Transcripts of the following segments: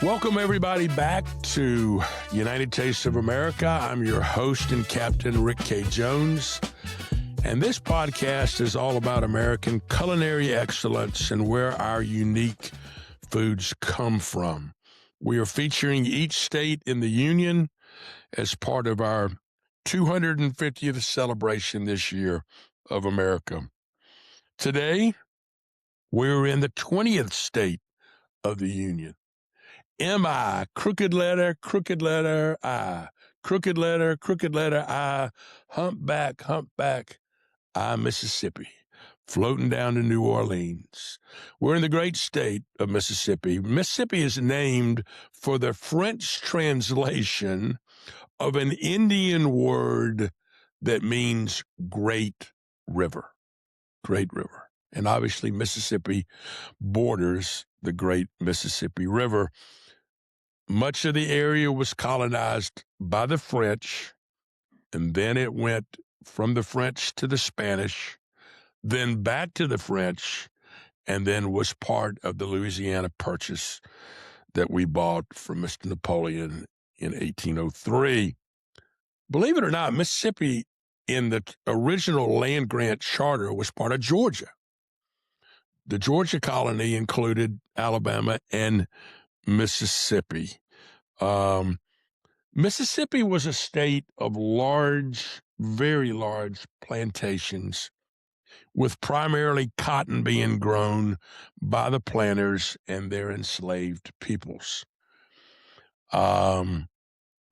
Welcome, everybody, back to United Tastes of America. I'm your host and captain, Rick K. Jones. And this podcast is all about American culinary excellence and where our unique foods come from. We are featuring each state in the Union as part of our 250th celebration this year of America. Today, we're in the 20th state of the Union. M-I, crooked letter, I, crooked letter, I, humpback, I, Mississippi, floating down to New Orleans. We're in the great state of Mississippi. Mississippi is named for the French translation of an Indian word that means great river. And obviously, Mississippi borders the great Mississippi River. Much of the area was colonized by the French, and then it went from the French to the Spanish, then back to the French, and then was part of the Louisiana Purchase that we bought from Mr. Napoleon in 1803. Believe it or not, Mississippi in the original land grant charter was part of Georgia. The Georgia colony included Alabama and Mississippi. Mississippi was a state of large, very large plantations, with primarily cotton being grown by the planters and their enslaved peoples.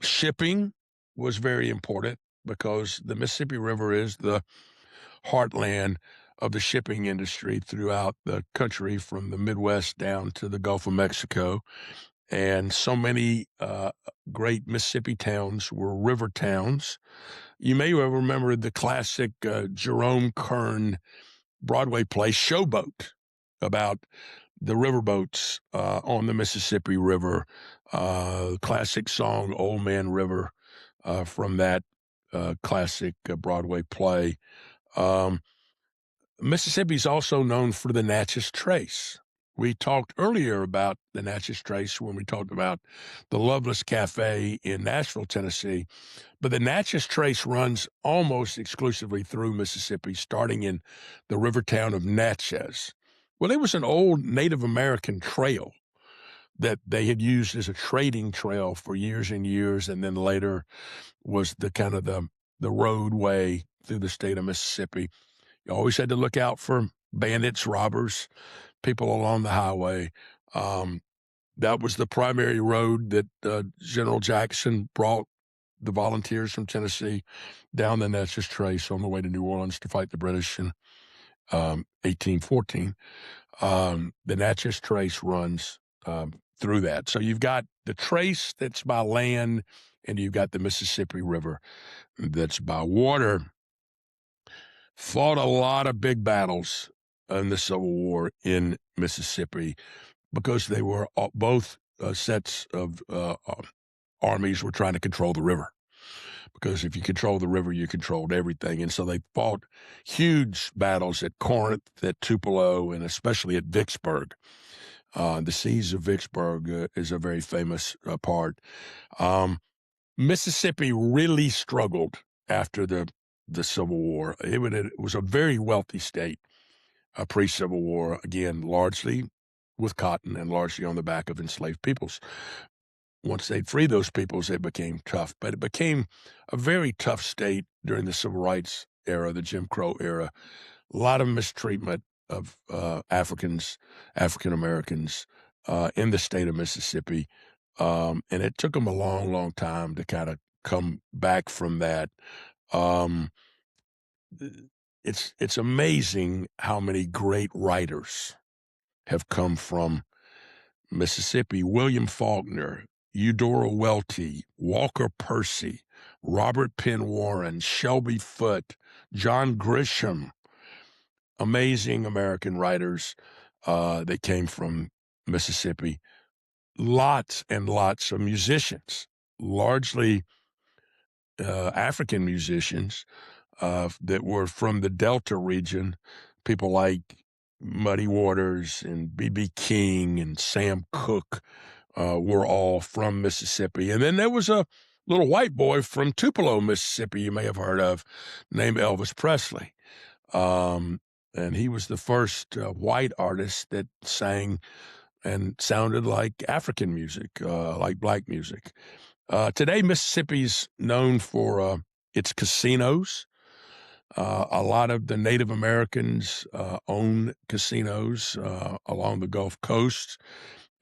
Shipping was very important because the Mississippi River is the heartland of the shipping industry throughout the country, from the Midwest down to the Gulf of Mexico. And so many great Mississippi towns were river towns. You may remember the classic Jerome Kern Broadway play, Showboat, about the riverboats on the Mississippi River. Classic song, Old Man River, from that classic Broadway play. Mississippi is also known for the Natchez Trace. We talked earlier about the Natchez Trace when we talked about the Loveless Cafe in Nashville, Tennessee. But the Natchez Trace runs almost exclusively through Mississippi, starting in the river town of Natchez. Well, it was an old Native American trail that they had used as a trading trail for years and years, and then later was the kind of the roadway through the state of Mississippi. You always had to look out for bandits, robbers, people along the highway. That was the primary road that General Jackson brought the volunteers from Tennessee down the Natchez Trace on the way to New Orleans to fight the British in 1814. The Natchez Trace runs through that. So you've got the trace that's by land, and you've got the Mississippi River that's by water. Fought a lot of big battles in the Civil War in Mississippi because they were both sets of armies were trying to control the river. Because if you control the river, you controlled everything. And so they fought huge battles at Corinth, at Tupelo, and especially at Vicksburg. The siege of Vicksburg is a very famous part. Mississippi really struggled after the Civil War. It was a very wealthy state pre-Civil War, again, largely with cotton and largely on the back of enslaved peoples. Once they'd free those peoples, it became tough. But it became a very tough state during the Civil Rights era, the Jim Crow era. A lot of mistreatment of African Americans in the state of Mississippi. And it took them a long, long time to kind of come back from that. It's amazing how many great writers have come from Mississippi. William Faulkner, Eudora Welty, Walker Percy, Robert Penn Warren, Shelby Foote, John Grisham. Amazing American writers that came from Mississippi. Lots and lots of musicians, largely African musicians that were from the Delta region, people like Muddy Waters and B.B. King and Sam Cooke were all from Mississippi. And then there was a little white boy from Tupelo, Mississippi, you may have heard of, named Elvis Presley. And he was the first white artist that sang and sounded like African music, like black music. Today, Mississippi's known for its casinos. A lot of the Native Americans own casinos along the Gulf Coast.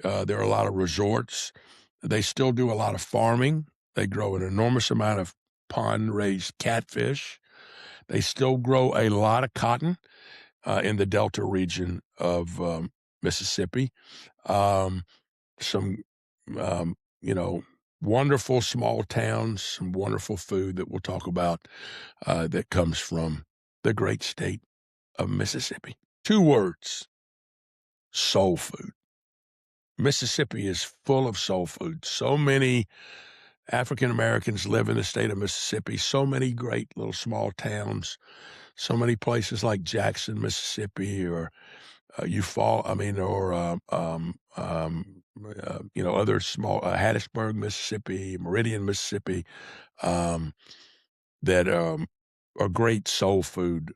There are a lot of resorts. They still do a lot of farming. They grow an enormous amount of pond-raised catfish. They still grow a lot of cotton in the Delta region of Mississippi. Some, wonderful small towns, some wonderful food that we'll talk about that comes from the great state of Mississippi. 2 words: soul food. Mississippi is full of soul food. So many African Americans live in the state of Mississippi. So many great little small towns. So many places like Jackson, Mississippi, or other small Hattiesburg, Mississippi, Meridian, Mississippi, that are great soul food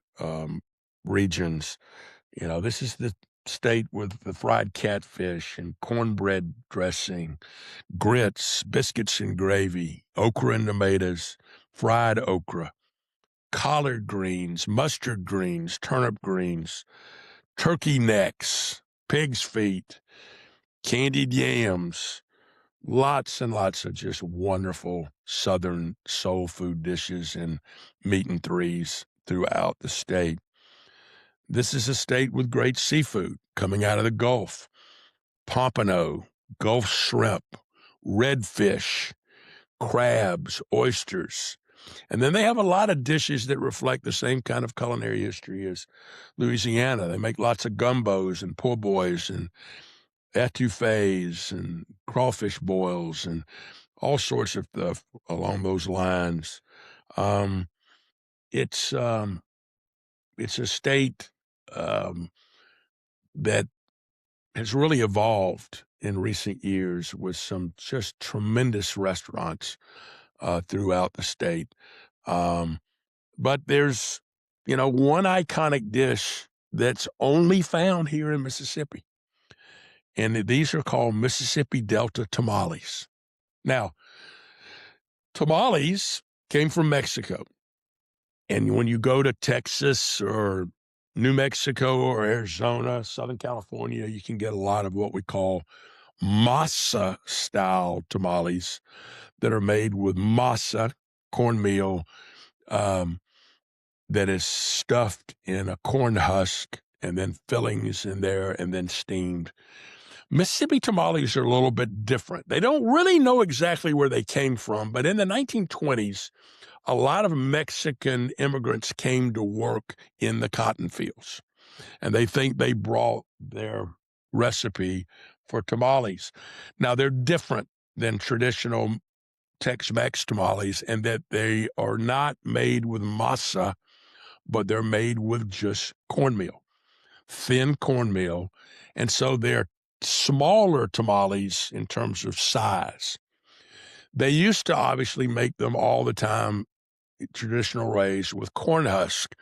regions. This is the state with the fried catfish and cornbread dressing, grits, biscuits and gravy, okra and tomatoes, fried okra, collard greens, mustard greens, turnip greens, turkey necks, pig's feet, candied yams, lots and lots of just wonderful Southern soul food dishes and meat and threes throughout the state. This is a state with great seafood coming out of the Gulf: pompano, Gulf shrimp, redfish, crabs, oysters. And then they have a lot of dishes that reflect the same kind of culinary history as Louisiana. They make lots of gumbos and po' boys and etouffees and crawfish boils and all sorts of stuff along those lines. It's a state that has really evolved in recent years with some just tremendous restaurants throughout the state. But there's, one iconic dish that's only found here in Mississippi, and these are called Mississippi Delta tamales. Now, tamales came from Mexico, and when you go to Texas or New Mexico or Arizona, Southern California, you can get a lot of what we call masa-style tamales that are made with masa, cornmeal, that is stuffed in a corn husk and then fillings in there and then steamed. Mississippi tamales are a little bit different. They don't really know exactly where they came from, but in the 1920s, a lot of Mexican immigrants came to work in the cotton fields, and they think they brought their recipe for tamales. Now, they're different than traditional Tex-Mex tamales in that they are not made with masa, but they're made with just cornmeal, thin cornmeal, and so they're smaller tamales in terms of size. They used to obviously make them all the time traditional ways with corn husk,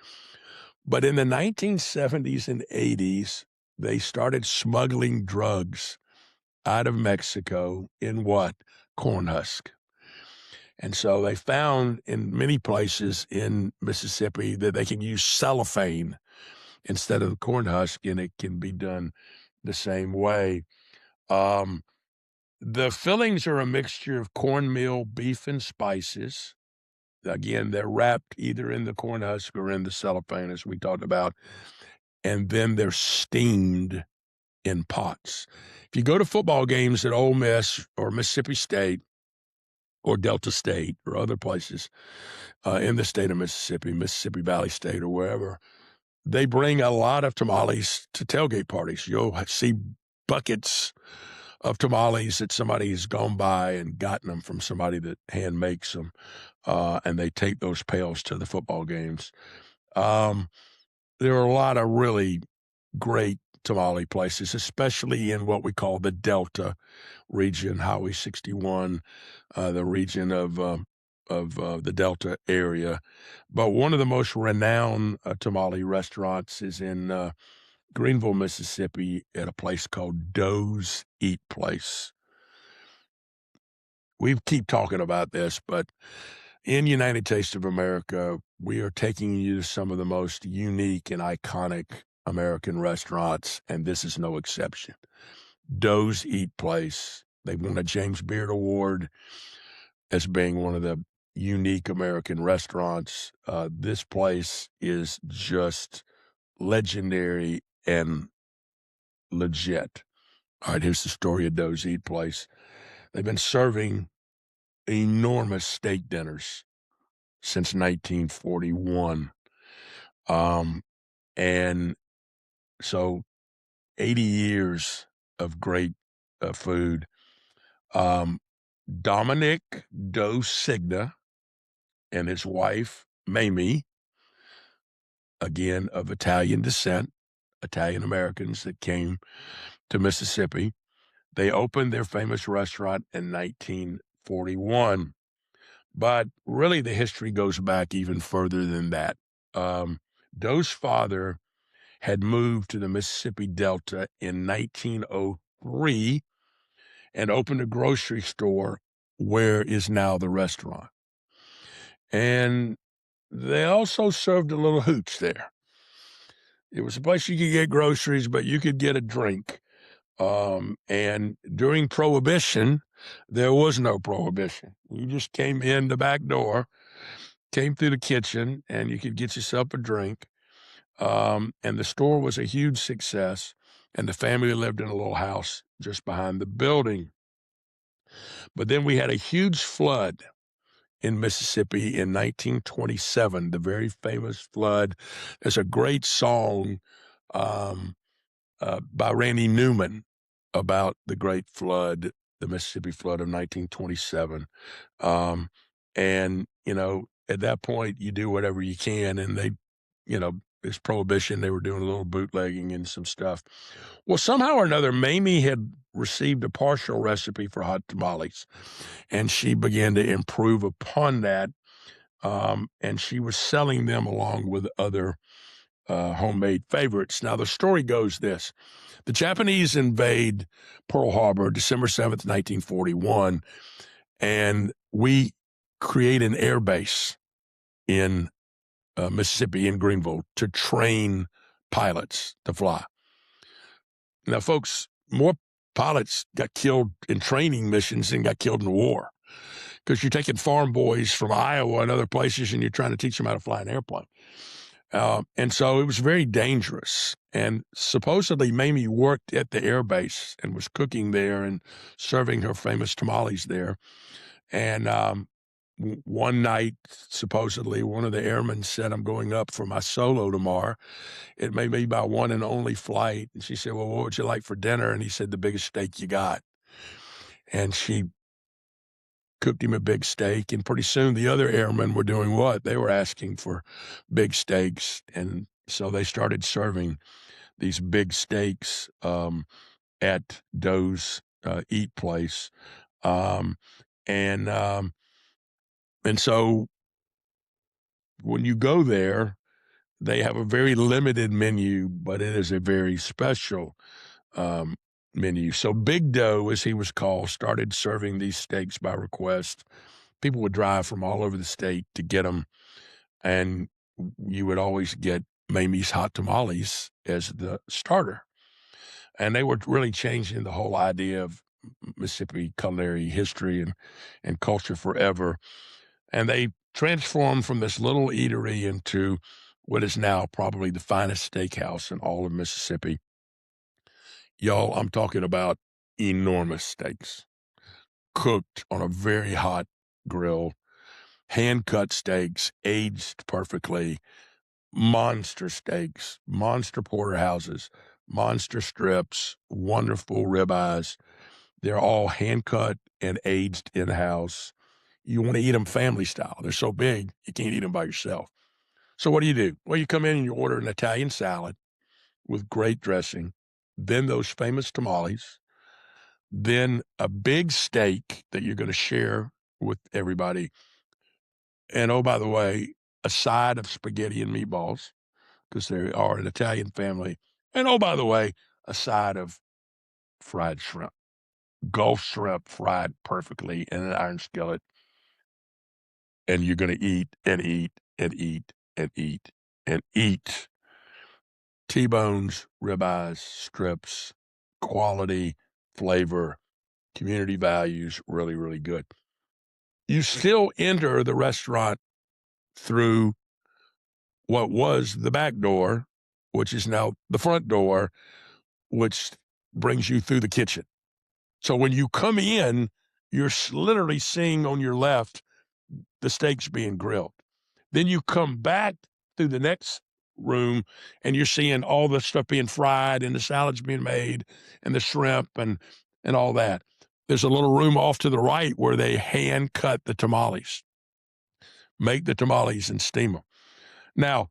but in the 1970s and 80s, they started smuggling drugs out of Mexico in what? Corn husk. And so they found in many places in Mississippi that they can use cellophane instead of the corn husk, and it can be done the same way. The fillings are a mixture of cornmeal, beef, and spices. Again, they're wrapped either in the corn husk or in the cellophane, as we talked about, and then they're steamed in pots. If you go to football games at Ole Miss or Mississippi State or Delta State or other places in the state of Mississippi, Mississippi Valley State or wherever, they bring a lot of tamales to tailgate parties. You'll see buckets of tamales that somebody has gone by and gotten them from somebody that hand makes them, and they take those pails to the football games. There are a lot of really great tamale places, especially in what we call the Delta region, Highway 61, the region of the Delta area. But one of the most renowned tamale restaurants is in Greenville, Mississippi, at a place called Doe's Eat Place. We keep talking about this, but in United Taste of America, we are taking you to some of the most unique and iconic American restaurants, and this is no exception. Doe's Eat Place. They won a James Beard Award as being one of the unique American restaurants. This place is just legendary and legit. All right, here's the story of Doe's Eat Place. They've been serving enormous steak dinners since 1941. And so 80 years of great food. Dominic Doe Signa and his wife, Mamie, again of Italian descent, Italian Americans that came to Mississippi. They opened their famous restaurant in 1941. But really, the history goes back even further than that. Doe's father had moved to the Mississippi Delta in 1903 and opened a grocery store where is now the restaurant. And they also served a little hooch there. It was a place you could get groceries, but you could get a drink. And during Prohibition, there was no prohibition. You just came in the back door, came through the kitchen, and you could get yourself a drink. And the store was a huge success, and the family lived in a little house just behind the building. But then we had a huge flood in Mississippi in 1927, the very famous flood. There's a great song by Randy Newman about the great flood, the Mississippi flood of 1927. And, at that point, you do whatever you can, and they, it's Prohibition. They were doing a little bootlegging and some stuff. Well, somehow or another, Mamie had received a partial recipe for hot tamales, and she began to improve upon that, and she was selling them along with other homemade favorites. Now, the story goes this. The Japanese invade Pearl Harbor December 7th, 1941, and we create an air base in Mississippi, in Greenville, to train pilots to fly. Now, folks, more pilots got killed in training missions than got killed in the war, because you're taking farm boys from Iowa and other places, and you're trying to teach them how to fly an airplane. And so it was very dangerous. And supposedly Mamie worked at the air base and was cooking there and serving her famous tamales there. And one night, supposedly, one of the airmen said, "I'm going up for my solo tomorrow. It may be my one and only flight." And she said, "Well, what would you like for dinner?" And he said, "The biggest steak you got." And she cooked him a big steak, and pretty soon the other airmen were doing what? They were asking for big steaks, and so they started serving these big steaks at Doe's Eat Place, and so when you go there, they have a very limited menu, but it is a very special menu. So Big Doe, as he was called, started serving these steaks by request. People would drive from all over the state to get them, and you would always get Mamie's hot tamales as the starter. And they were really changing the whole idea of Mississippi culinary history and culture forever. And they transformed from this little eatery into what is now probably the finest steakhouse in all of Mississippi. Y'all, I'm talking about enormous steaks, cooked on a very hot grill, hand-cut steaks, aged perfectly, monster steaks, monster porterhouses, monster strips, wonderful ribeyes. They're all hand-cut and aged in-house. You want to eat them family style. They're so big, you can't eat them by yourself. So what do? Well, you come in and you order an Italian salad with great dressing, then those famous tamales, then a big steak that you're going to share with everybody. And oh, by the way, a side of spaghetti and meatballs, because they are an Italian family. And oh, by the way, a side of fried shrimp, Gulf shrimp fried perfectly in an iron skillet. And you're going to eat and eat and eat and eat and eat. T-bones, ribeyes, strips, quality, flavor, community values, really, really good. You still enter the restaurant through what was the back door, which is now the front door, which brings you through the kitchen. So when you come in, you're literally seeing on your left the steaks being grilled. Then you come back through the next room and you're seeing all the stuff being fried and the salads being made and the shrimp and all that. There's a little room off to the right where they hand cut the tamales, make the tamales and steam them. Now,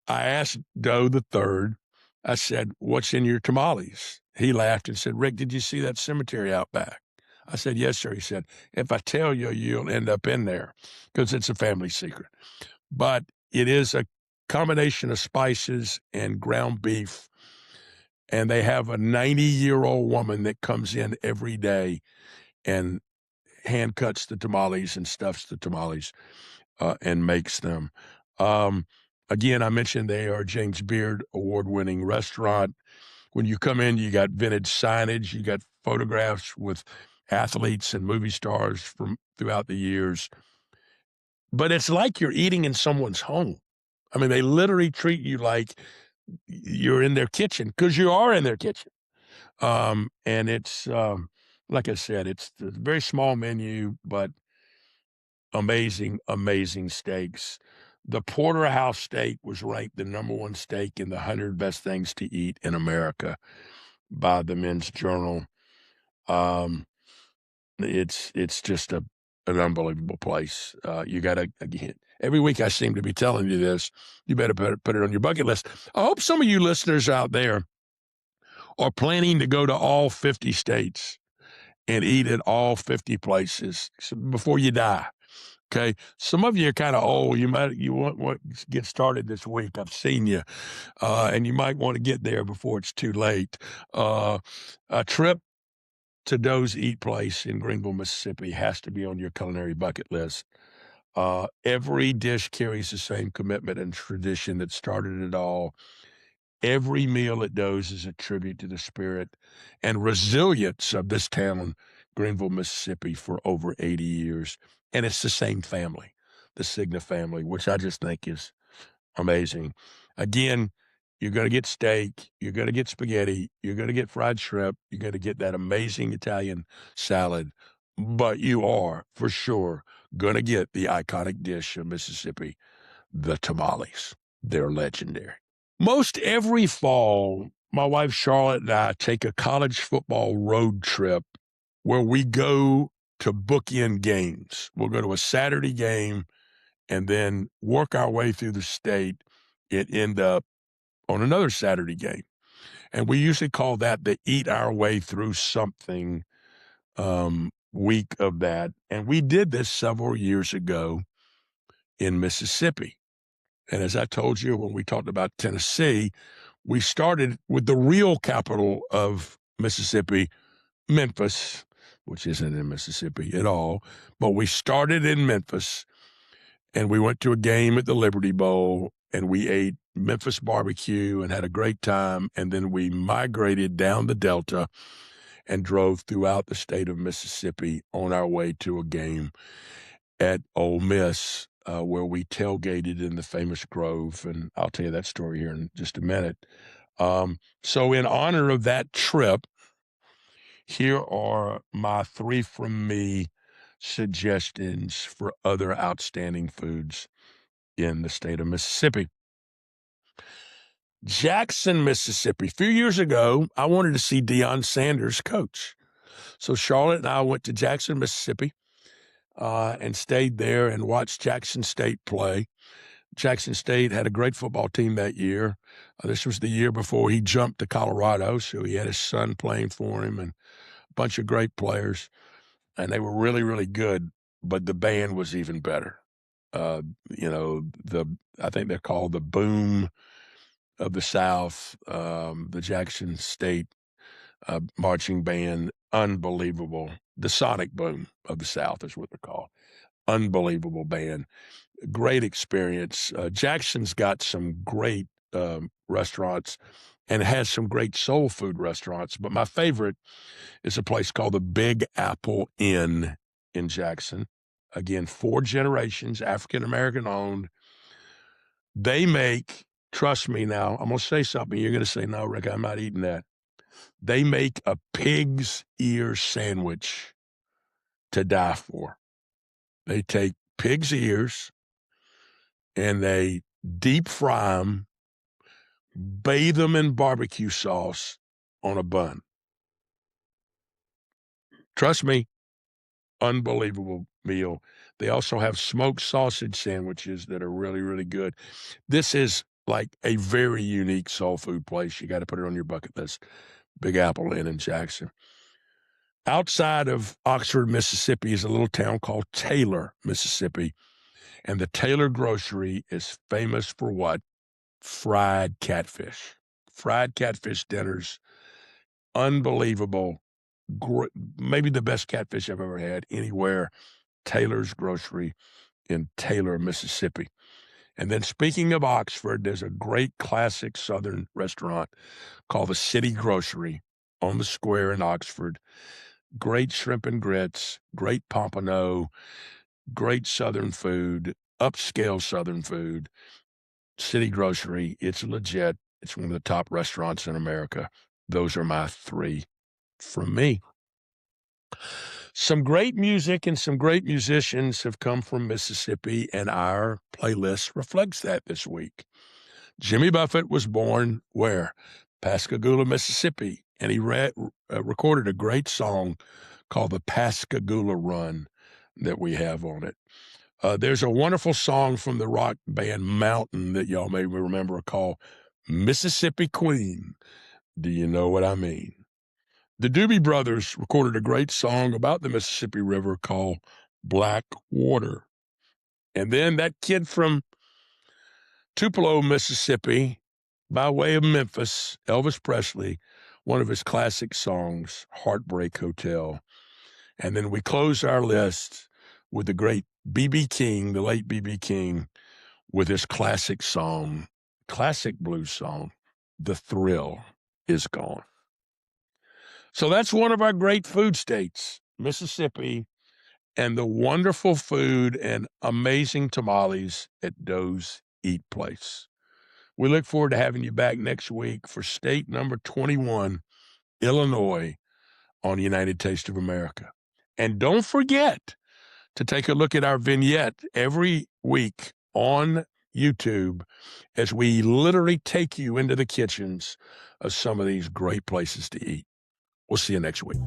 I asked Doe the third, I said, what's in your tamales? He laughed and said, Rick, did you see that cemetery out back? I said, yes, sir. He said, if I tell you, you'll end up in there because it's a family secret. But it is a combination of spices and ground beef. And they have a 90-year-old woman that comes in every day and hand cuts the tamales and stuffs the tamales and makes them. Again, I mentioned they are James Beard award-winning restaurant. When you come in, you got vintage signage, you got photographs with athletes and movie stars from throughout the years. But it's like you're eating in someone's home. I mean, they literally treat you like you're in their kitchen because you are in their kitchen. And it's, like I said, it's a very small menu, but amazing, amazing steaks. The porterhouse steak was ranked the #1 steak in the 100 best things to eat in America by the Men's Journal. It's just an unbelievable place. You got to, again, every week I seem to be telling you this, you better put it on your bucket list. I hope some of you listeners out there are planning to go to all 50 states and eat at all 50 places before you die. Okay. Some of you are kind of old. You want to get started this week. I've seen you. And you might want to get there before it's too late. A trip to Doe's Eat Place in Greenville, Mississippi has to be on your culinary bucket list. Every dish carries the same commitment and tradition that started it all. Every meal at Doe's is a tribute to the spirit and resilience of this town, Greenville, Mississippi, for over 80 years. And it's the same family, the Cigna family, which I just think is amazing. Again, you're going to get steak, you're going to get spaghetti, you're going to get fried shrimp, you're going to get that amazing Italian salad, but you are, for sure, going to get the iconic dish of Mississippi, the tamales. They're legendary. Most every fall, my wife Charlotte and I take a college football road trip where we go to bookend games. We'll go to a Saturday game and then work our way through the state and end up on another Saturday game. And we usually call that the eat our way through something week of that. And we did this several years ago in Mississippi. And as I told you when we talked about Tennessee, we started with the real capital of Mississippi, Memphis, which isn't in Mississippi at all. But we started in Memphis, and we went to a game at the Liberty Bowl, and we ate Memphis barbecue and had a great time. And then we migrated down the Delta and drove throughout the state of Mississippi on our way to a game at Ole Miss, where we tailgated in the famous Grove. And I'll tell you that story here in just a minute. So in honor of that trip, here are my 3 from me suggestions for other outstanding foods in the state of Mississippi. Jackson, Mississippi. A few years ago, I wanted to see Deion Sanders coach. So Charlotte and I went to Jackson, Mississippi, and stayed there and watched Jackson State play. Jackson State had a great football team that year. This was the year before he jumped to Colorado, so he had his son playing for him and a bunch of great players, and they were really, really good, but the band was even better. I think they're called the Boom of the South, the Jackson State marching band, unbelievable. The Sonic Boom of the South is what they're called. Unbelievable band. Great experience. Jackson's got some great restaurants and has some great soul food restaurants, but my favorite is a place called the Big Apple Inn in Jackson. Again, 4 generations, African-American owned. They make, trust me now, I'm going to say something. You're going to say, no, Rick, I'm not eating that. They make a pig's ear sandwich to die for. They take pig's ears and they deep fry them, bathe them in barbecue sauce on a bun. Trust me, unbelievable meal. They also have smoked sausage sandwiches that are really, really good. This is like a very unique soul food place. You got to put it on your bucket list. Big Apple Inn in Jackson. Outside of Oxford, Mississippi is a little town called Taylor, Mississippi. And the Taylor Grocery is famous for what? Fried catfish. Fried catfish dinners. Unbelievable. Maybe the best catfish I've ever had anywhere. Taylor's Grocery in Taylor, Mississippi. And then speaking of Oxford, there's a great classic Southern restaurant called the City Grocery on the square in Oxford. Great shrimp and grits, great pompano, great Southern food, upscale Southern food. City Grocery, it's legit. It's one of the top restaurants in America. Those are my 3 from me. Some great music and some great musicians have come from Mississippi, and our playlist reflects that this week. Jimmy Buffett was born where? Pascagoula, Mississippi, and he recorded a great song called the Pascagoula Run that we have on it. There's a wonderful song from the rock band Mountain that y'all may remember called Mississippi Queen. Do you know what I mean? The Doobie Brothers recorded a great song about the Mississippi River called Black Water. And then that kid from Tupelo, Mississippi, by way of Memphis, Elvis Presley, one of his classic songs, Heartbreak Hotel. And then we close our list with the great B.B. King, the late B.B. King, with his classic song, classic blues song, The Thrill Is Gone. So that's one of our great food states, Mississippi, and the wonderful food and amazing tamales at Doe's Eat Place. We look forward to having you back next week for state number 21, Illinois, on United Taste of America. And don't forget to take a look at our vignette every week on YouTube as we literally take you into the kitchens of some of these great places to eat. We'll see you next week.